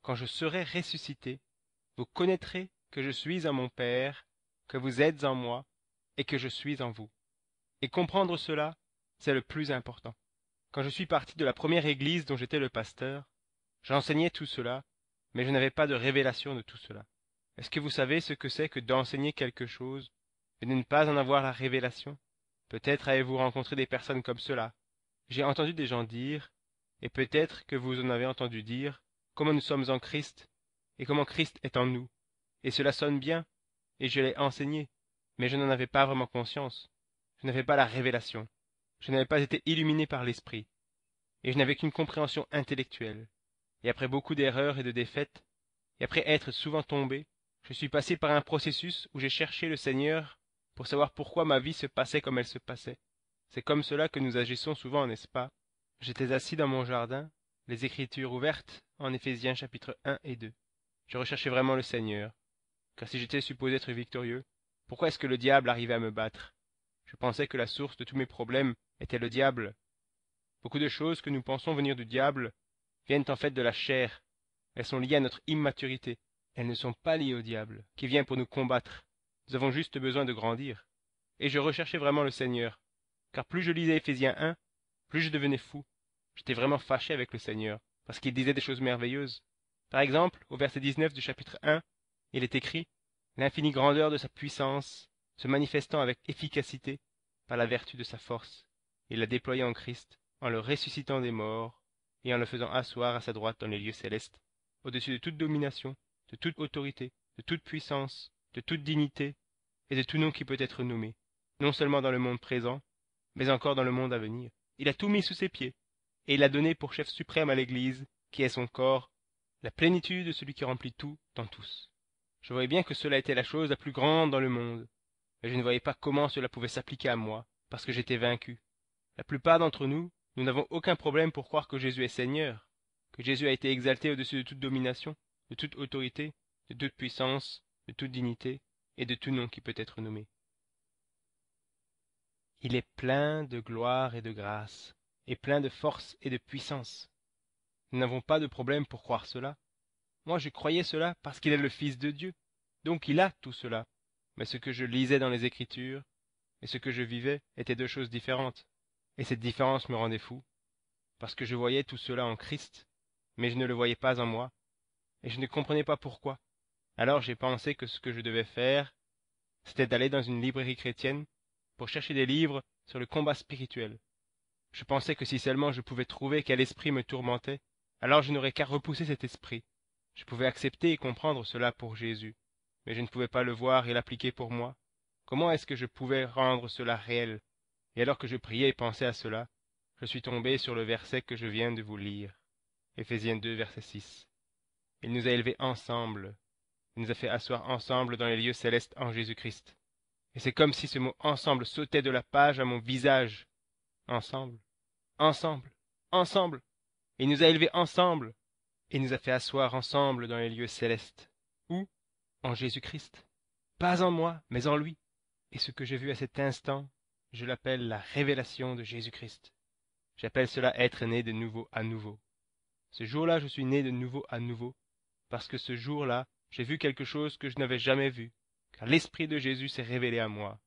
quand je serai ressuscité, vous connaîtrez que je suis en mon Père, que vous êtes en moi, et que je suis en vous. Et comprendre cela, c'est le plus important. Quand je suis parti de la première église dont j'étais le pasteur, j'enseignais tout cela, mais je n'avais pas de révélation de tout cela. Est-ce que vous savez ce que c'est que d'enseigner quelque chose, et de ne pas en avoir la révélation? Peut-être avez-vous rencontré des personnes comme cela. J'ai entendu des gens dire, et peut-être que vous en avez entendu dire, comment nous sommes en Christ, et comment Christ est en nous. Et cela sonne bien, et je l'ai enseigné, mais je n'en avais pas vraiment conscience. Je n'avais pas la révélation. Je n'avais pas été illuminé par l'Esprit, et je n'avais qu'une compréhension intellectuelle. et après beaucoup d'erreurs et de défaites, et après être souvent tombé, je suis passé par un processus où j'ai cherché le Seigneur pour savoir pourquoi ma vie se passait comme elle se passait. C'est comme cela que nous agissons souvent, n'est-ce pas? J'étais assis dans mon jardin, les Écritures ouvertes, en Éphésiens chapitres 1 et 2. Je recherchais vraiment le Seigneur, car si j'étais supposé être victorieux, pourquoi est-ce que le diable arrivait à me battre? Je pensais que la source de tous mes problèmes était le diable. Beaucoup de choses que nous pensons venir du diable viennent en fait de la chair. Elles sont liées à notre immaturité. Elles ne sont pas liées au diable, qui vient pour nous combattre. Nous avons juste besoin de grandir. Et je recherchais vraiment le Seigneur, car plus je lisais Éphésiens 1, plus je devenais fou. J'étais vraiment fâché avec le Seigneur, parce qu'il disait des choses merveilleuses. Par exemple, au verset 19 du chapitre 1, il est écrit « L'infinie grandeur de sa puissance, se manifestant avec efficacité par la vertu de sa force, il l'a déployée en Christ, en le ressuscitant des morts, et en le faisant asseoir à sa droite dans les lieux célestes, au-dessus de toute domination, de toute autorité, de toute puissance, de toute dignité, et de tout nom qui peut être nommé, non seulement dans le monde présent, mais encore dans le monde à venir. Il a tout mis sous ses pieds, et il a donné pour chef suprême à l'Église, qui est son corps, la plénitude de celui qui remplit tout dans tous. Je voyais bien que cela était la chose la plus grande dans le monde, mais je ne voyais pas comment cela pouvait s'appliquer à moi, parce que j'étais vaincu. La plupart d'entre nous, nous n'avons aucun problème pour croire que Jésus est Seigneur, que Jésus a été exalté au-dessus de toute domination, de toute autorité, de toute puissance, de toute dignité, et de tout nom qui peut être nommé. Il est plein de gloire et de grâce, et plein de force et de puissance. Nous n'avons pas de problème pour croire cela. Moi, je croyais cela parce qu'il est le Fils de Dieu. Donc il a tout cela. Mais ce que je lisais dans les Écritures et ce que je vivais étaient deux choses différentes. Et cette différence me rendait fou, parce que je voyais tout cela en Christ, mais je ne le voyais pas en moi, et je ne comprenais pas pourquoi. Alors j'ai pensé que ce que je devais faire, c'était d'aller dans une librairie chrétienne pour chercher des livres sur le combat spirituel. Je pensais que si seulement je pouvais trouver quel esprit me tourmentait, alors je n'aurais qu'à repousser cet esprit. Je pouvais accepter et comprendre cela pour Jésus, mais je ne pouvais pas le voir et l'appliquer pour moi. Comment est-ce que je pouvais rendre cela réel? Et alors que je priais et pensais à cela, je suis tombé sur le verset que je viens de vous lire. Éphésiens 2, verset 6. Il nous a élevés ensemble. Il nous a fait asseoir ensemble dans les lieux célestes en Jésus-Christ. Et c'est comme si ce mot ensemble sautait de la page à mon visage. Ensemble, ensemble, ensemble. Il nous a élevés ensemble. Et nous a fait asseoir ensemble dans les lieux célestes. Où? En Jésus-Christ. Pas en moi, mais en lui. Et ce que j'ai vu à cet instant, je l'appelle la révélation de Jésus-Christ. J'appelle cela être né de nouveau à nouveau. Ce jour-là, je suis né de nouveau à nouveau, parce que ce jour-là, j'ai vu quelque chose que je n'avais jamais vu, car l'Esprit de Jésus s'est révélé à moi.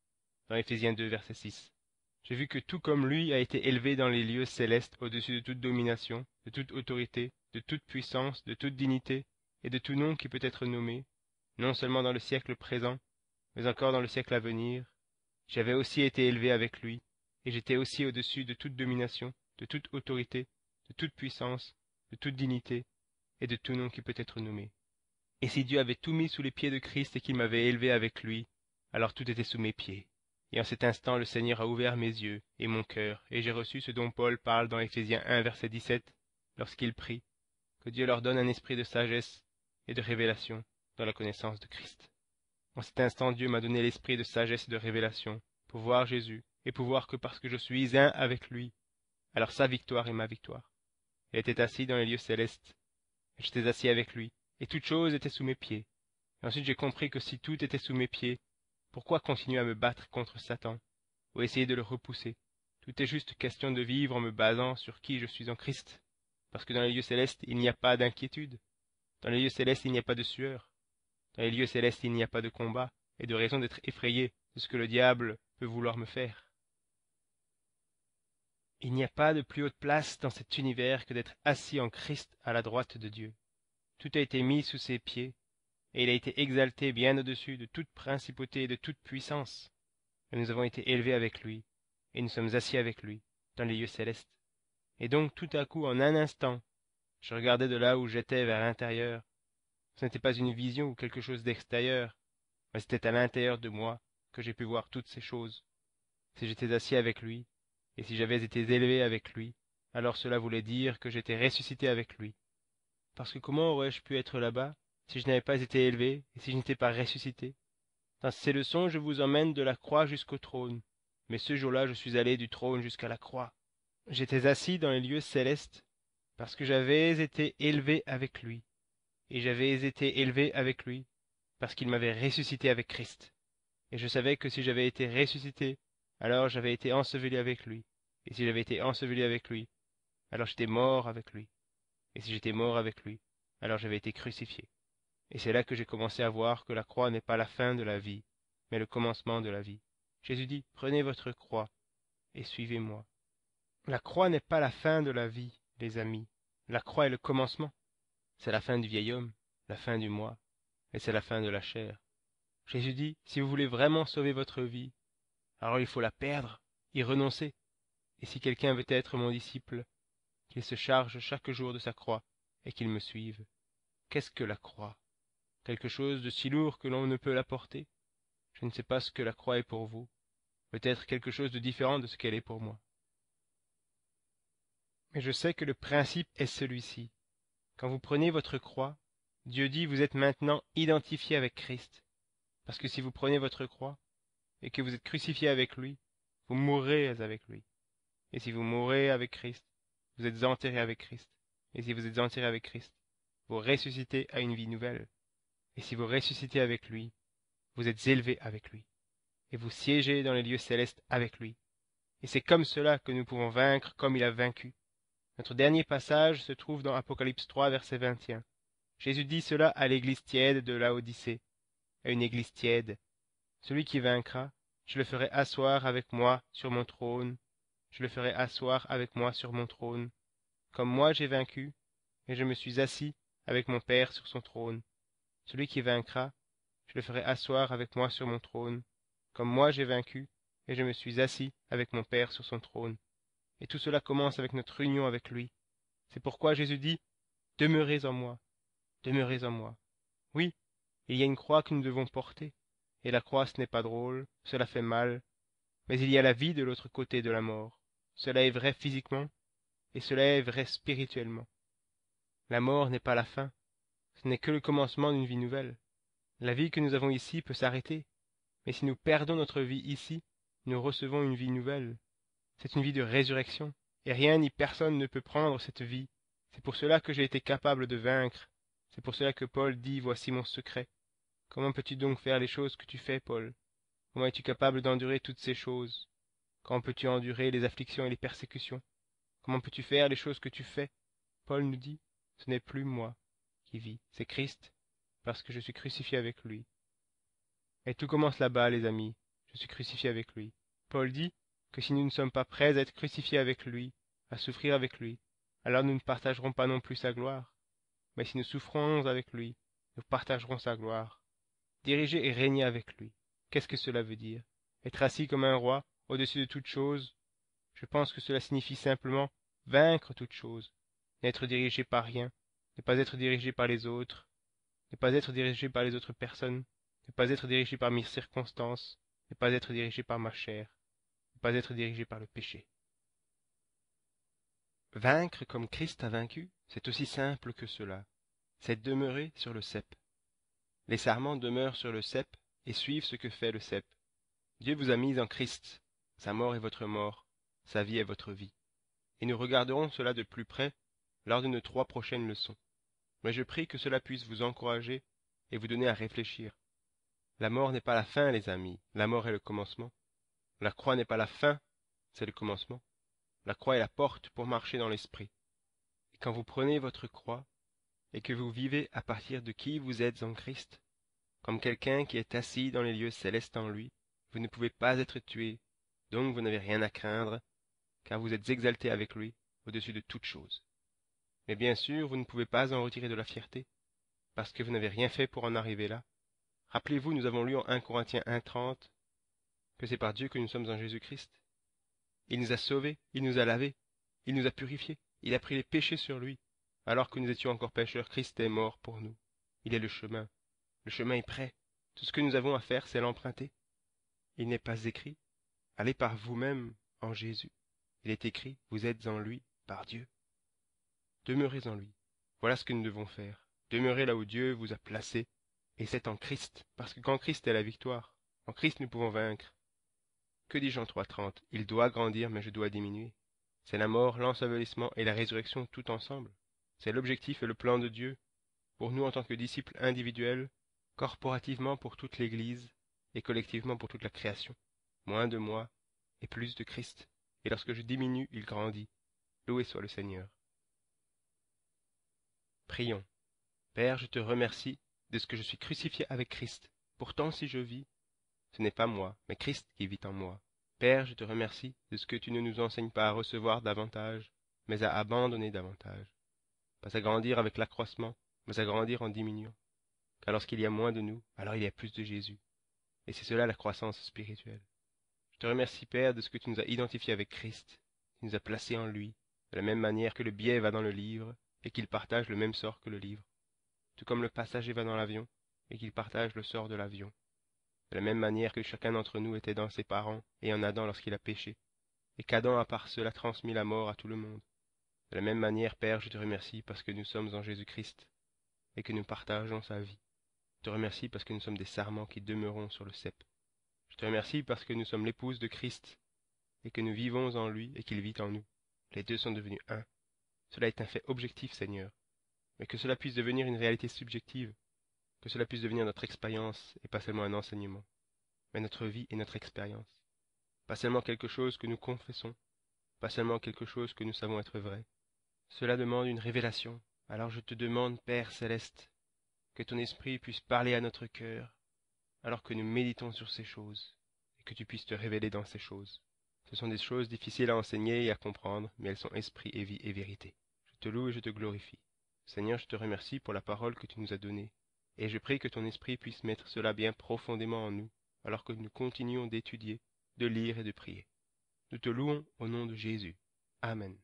Dans Éphésiens 2, verset 6. J'ai vu que tout comme lui a été élevé dans les lieux célestes au-dessus de toute domination, de toute autorité, de toute puissance, de toute dignité, et de tout nom qui peut être nommé, non seulement dans le siècle présent, mais encore dans le siècle à venir, j'avais aussi été élevé avec lui, et j'étais aussi au-dessus de toute domination, de toute autorité, de toute puissance, de toute dignité, et de tout nom qui peut être nommé. Et si Dieu avait tout mis sous les pieds de Christ et qu'il m'avait élevé avec lui, alors tout était sous mes pieds. Et en cet instant, le Seigneur a ouvert mes yeux et mon cœur, et j'ai reçu ce dont Paul parle dans Éphésiens 1, verset 17, lorsqu'il prie, que Dieu leur donne un esprit de sagesse et de révélation dans la connaissance de Christ. En cet instant, Dieu m'a donné l'esprit de sagesse et de révélation pour voir Jésus et pour voir que parce que je suis un avec lui, alors sa victoire est ma victoire. Il était assis dans les lieux célestes, et j'étais assis avec lui, et toute chose était sous mes pieds. Et ensuite j'ai compris que si tout était sous mes pieds, pourquoi continuer à me battre contre Satan, ou essayer de le repousser? Tout est juste question de vivre en me basant sur qui je suis en Christ, parce que dans les lieux célestes, il n'y a pas d'inquiétude. Dans les lieux célestes, il n'y a pas de sueur. Dans les lieux célestes, il n'y a pas de combat, et de raison d'être effrayé de ce que le diable peut vouloir me faire. Il n'y a pas de plus haute place dans cet univers que d'être assis en Christ à la droite de Dieu. Tout a été mis sous ses pieds, et il a été exalté bien au-dessus de toute principauté et de toute puissance. Et nous avons été élevés avec lui, et nous sommes assis avec lui, dans les lieux célestes. Et donc tout à coup, en un instant, je regardais de là où j'étais vers l'intérieur. Ce n'était pas une vision ou quelque chose d'extérieur, mais c'était à l'intérieur de moi que j'ai pu voir toutes ces choses. Si j'étais assis avec lui, et si j'avais été élevé avec lui, alors cela voulait dire que j'étais ressuscité avec lui. parce que comment aurais-je pu être là-bas si je n'avais pas été élevé et si je n'étais pas ressuscité? Dans ces leçons, je vous emmène de la croix jusqu'au trône. Mais ce jour-là, je suis allé du trône jusqu'à la croix. J'étais assis dans les lieux célestes parce que j'avais été élevé avec lui. Et j'avais été élevé avec lui parce qu'il m'avait ressuscité avec Christ. Et je savais que si j'avais été ressuscité, alors j'avais été enseveli avec lui. Et si j'avais été enseveli avec lui, alors j'étais mort avec lui. Et si j'étais mort avec lui, alors j'avais été crucifié. Et c'est là que j'ai commencé à voir que la croix n'est pas la fin de la vie, mais le commencement de la vie. Jésus dit, prenez votre croix et suivez-moi. La croix n'est pas la fin de la vie, les amis. La croix est le commencement. C'est la fin du vieil homme, la fin du moi, et c'est la fin de la chair. Jésus dit, si vous voulez vraiment sauver votre vie, alors il faut la perdre, y renoncer. Et si quelqu'un veut être mon disciple, qu'il se charge chaque jour de sa croix et qu'il me suive. Qu'est-ce que la croix? Quelque chose de si lourd que l'on ne peut la porter? Je ne sais pas ce que la croix est pour vous. Peut-être quelque chose de différent de ce qu'elle est pour moi. Mais je sais que le principe est celui-ci. Quand vous prenez votre croix, Dieu dit vous êtes maintenant identifié avec Christ. Parce que si vous prenez votre croix et que vous êtes crucifié avec lui, vous mourrez avec lui. Et si vous mourrez avec Christ, vous êtes enterré avec Christ. Et si vous êtes enterré avec Christ, vous ressuscitez à une vie nouvelle. Et si vous ressuscitez avec lui, vous êtes élevé avec lui. Et vous siégez dans les lieux célestes avec lui. Et c'est comme cela que nous pouvons vaincre comme il a vaincu. Notre dernier passage se trouve dans Apocalypse 3, verset 21. Jésus dit cela à l'église tiède de Laodicée, à une église tiède. Celui qui vaincra, je le ferai asseoir avec moi sur mon trône. Je le ferai asseoir avec moi sur mon trône. Comme moi j'ai vaincu, et je me suis assis avec mon Père sur son trône. Celui qui vaincra, je le ferai asseoir avec moi sur mon trône. Comme moi j'ai vaincu, et je me suis assis avec mon Père sur son trône. Et tout cela commence avec notre union avec lui. C'est pourquoi Jésus dit, demeurez en moi, demeurez en moi. Oui, il y a une croix que nous devons porter, et la croix ce n'est pas drôle, cela fait mal, mais il y a la vie de l'autre côté de la mort. Cela est vrai physiquement, et cela est vrai spirituellement. La mort n'est pas la fin, ce n'est que le commencement d'une vie nouvelle. La vie que nous avons ici peut s'arrêter, mais si nous perdons notre vie ici, nous recevons une vie nouvelle. C'est une vie de résurrection, et rien ni personne ne peut prendre cette vie. C'est pour cela que j'ai été capable de vaincre. C'est pour cela que Paul dit, voici mon secret. Comment peux-tu donc faire les choses que tu fais, Paul? Comment es-tu capable d'endurer toutes ces choses? Comment peux-tu endurer les afflictions et les persécutions? Comment peux-tu faire les choses que tu fais? Paul nous dit, ce n'est plus moi qui vis, c'est Christ, parce que je suis crucifié avec lui. Et tout commence là-bas, les amis, je suis crucifié avec lui. Paul dit que si nous ne sommes pas prêts à être crucifiés avec lui, à souffrir avec lui, alors nous ne partagerons pas non plus sa gloire. Mais si nous souffrons avec lui, nous partagerons sa gloire. Diriger et régner avec lui. Qu'est-ce que cela veut dire? Être assis comme un roi, au-dessus de toute chose? Je pense que cela signifie simplement vaincre toute chose, n'être dirigé par rien, ne pas être dirigé par les autres, ne pas être dirigé par les autres personnes, ne pas être dirigé par mes circonstances, ne pas être dirigé par ma chair, ne pas être dirigé par le péché. Vaincre comme Christ a vaincu, c'est aussi simple que cela. C'est demeurer sur le cep. Les sarments demeurent sur le cep et suivent ce que fait le cep. Dieu vous a mis en Christ. Sa mort est votre mort, sa vie est votre vie. Et nous regarderons cela de plus près lors de nos 3 prochaines leçons. Mais je prie que cela puisse vous encourager et vous donner à réfléchir. La mort n'est pas la fin, les amis, la mort est le commencement. La croix n'est pas la fin, c'est le commencement. La croix est la porte pour marcher dans l'esprit. Et quand vous prenez votre croix, et que vous vivez à partir de qui vous êtes en Christ, comme quelqu'un qui est assis dans les lieux célestes en lui, vous ne pouvez pas être tué, donc vous n'avez rien à craindre, car vous êtes exalté avec lui au-dessus de toute chose. Mais bien sûr, vous ne pouvez pas en retirer de la fierté, parce que vous n'avez rien fait pour en arriver là. Rappelez-vous, nous avons lu en 1 Corinthiens 1:30 que c'est par Dieu que nous sommes en Jésus-Christ. Il nous a sauvés, il nous a lavés, il nous a purifiés, il a pris les péchés sur lui. Alors que nous étions encore pécheurs, Christ est mort pour nous. Il est le chemin. Le chemin est prêt. Tout ce que nous avons à faire, c'est l'emprunter. Il n'est pas écrit, allez par vous-même en Jésus. Il est écrit, vous êtes en lui par Dieu. Demeurez en lui. Voilà ce que nous devons faire. Demeurer là où Dieu vous a placé, et c'est en Christ, parce que qu'en Christ est la victoire. En Christ nous pouvons vaincre. Que dit Jean 3,30? Il doit grandir, mais je dois diminuer. C'est la mort, l'ensevelissement et la résurrection tout ensemble. C'est l'objectif et le plan de Dieu, pour nous en tant que disciples individuels, corporativement pour toute l'Église, et collectivement pour toute la création. Moins de moi, et plus de Christ. Et lorsque je diminue, il grandit. Loué soit le Seigneur. Prions. Père, je te remercie de ce que je suis crucifié avec Christ. Pourtant, si je vis, ce n'est pas moi, mais Christ qui vit en moi. Père, je te remercie de ce que tu ne nous enseignes pas à recevoir davantage, mais à abandonner davantage. Pas à grandir avec l'accroissement, mais à grandir en diminuant. Car lorsqu'il y a moins de nous, alors il y a plus de Jésus. Et c'est cela la croissance spirituelle. Je te remercie, Père, de ce que tu nous as identifiés avec Christ. Tu nous as placés en lui, de la même manière que le billet va dans le livre, et qu'il partage le même sort que le livre. Tout comme le passager va dans l'avion, et qu'il partage le sort de l'avion. De la même manière que chacun d'entre nous était dans ses parents et en Adam lorsqu'il a péché, et qu'Adam a par cela transmis la mort à tout le monde. De la même manière, Père, je te remercie parce que nous sommes en Jésus-Christ, et que nous partageons sa vie. Je te remercie parce que nous sommes des sarments qui demeurons sur le cep. Je te remercie parce que nous sommes l'épouse de Christ, et que nous vivons en lui et qu'il vit en nous. Les deux sont devenus un. Cela est un fait objectif, Seigneur, mais que cela puisse devenir une réalité subjective, que cela puisse devenir notre expérience et pas seulement un enseignement, mais notre vie et notre expérience. Pas seulement quelque chose que nous confessons, pas seulement quelque chose que nous savons être vrai. Cela demande une révélation. Alors je te demande, Père céleste, que ton esprit puisse parler à notre cœur, alors que nous méditons sur ces choses, et que tu puisses te révéler dans ces choses. Ce sont des choses difficiles à enseigner et à comprendre, mais elles sont esprit et vie et vérité. Je te loue et je te glorifie. Seigneur, je te remercie pour la parole que tu nous as donnée, et je prie que ton esprit puisse mettre cela bien profondément en nous, alors que nous continuons d'étudier, de lire et de prier. Nous te louons au nom de Jésus. Amen.